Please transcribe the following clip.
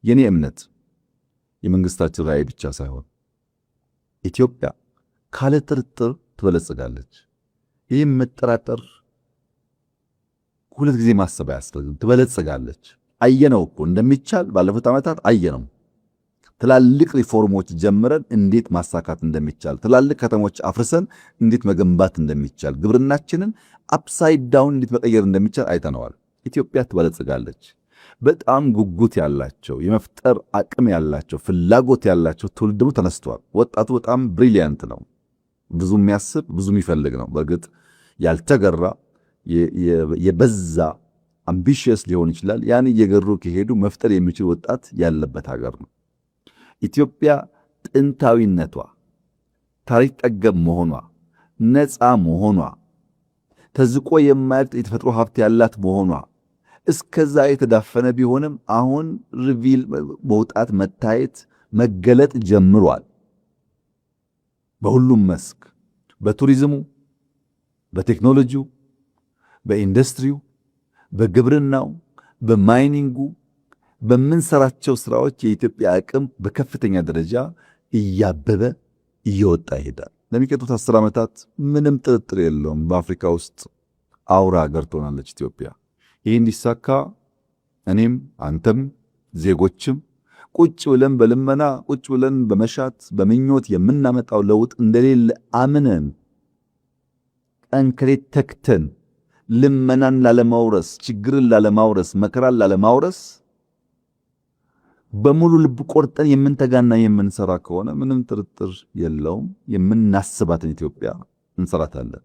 የኔ እምነት የመንግስታችን ራዕይ ብቻ ሳይሆን ኢትዮጵያ ካለ ጥርጥር ትበለጽጋለች። ይህም መጠራጠር ሁለት ጊዜ ማሰብ አያስፈልግም። ትበለጽጋለች። አየነው እኮ እንደሚቻል ባለፉት ዓመታት አየነው። ትላልቅ ሪፎርሞች ጀምረን እንዴት ማሳካት እንደሚቻል፣ ትላልቅ ከተሞች አፍርሰን እንዴት መገንባት እንደሚቻል፣ ግብርናችንን አፕሳይድ ዳውን እንዴት መቀየር እንደሚቻል አይተነዋል። ኢትዮጵያ ትበለጽጋለች። በጣም ጉጉት ያላቸው የመፍጠር አቅም ያላቸው ፍላጎት ያላቸው ትውልድ ደግሞ ተነስቷል። ወጣቱ በጣም ብሪሊያንት ነው። ብዙ የሚያስብ ብዙ የሚፈልግ ነው። በእርግጥ ያልተገራ የበዛ አምቢሽየስ ሊሆን ይችላል። ያን እየገሩ ከሄዱ መፍጠር የሚችል ወጣት ያለበት ሀገር ነው። ኢትዮጵያ ጥንታዊነቷ፣ ታሪክ ጠገብ መሆኗ፣ ነፃ መሆኗ፣ ተዝቆ የማያልቅ የተፈጥሮ ሀብት ያላት መሆኗ እስከዛ የተዳፈነ ቢሆንም አሁን ሪቪል መውጣት፣ መታየት፣ መገለጥ ጀምሯል። በሁሉም መስክ በቱሪዝሙ፣ በቴክኖሎጂው፣ በኢንዱስትሪው፣ በግብርናው፣ በማይኒንጉ በምንሰራቸው ስራዎች የኢትዮጵያ አቅም በከፍተኛ ደረጃ እያበበ እየወጣ ይሄዳል። ለሚቀጥሉት 10 ዓመታት ምንም ጥርጥር የለውም በአፍሪካ ውስጥ አውራ ሀገር ትሆናለች ኢትዮጵያ። ይህ እንዲሳካ እኔም አንተም ዜጎችም ቁጭ ብለን በልመና ቁጭ ብለን በመሻት በምኞት የምናመጣው ለውጥ እንደሌለ አምነን ቀንከሌት ተክተን ልመናን ላለማውረስ፣ ችግርን ላለማውረስ፣ መከራን ላለማውረስ በሙሉ ልብ ቆርጠን የምንተጋና የምንሰራ ከሆነ ምንም ጥርጥር የለውም የምናስባትን ኢትዮጵያ እንሰራታለን።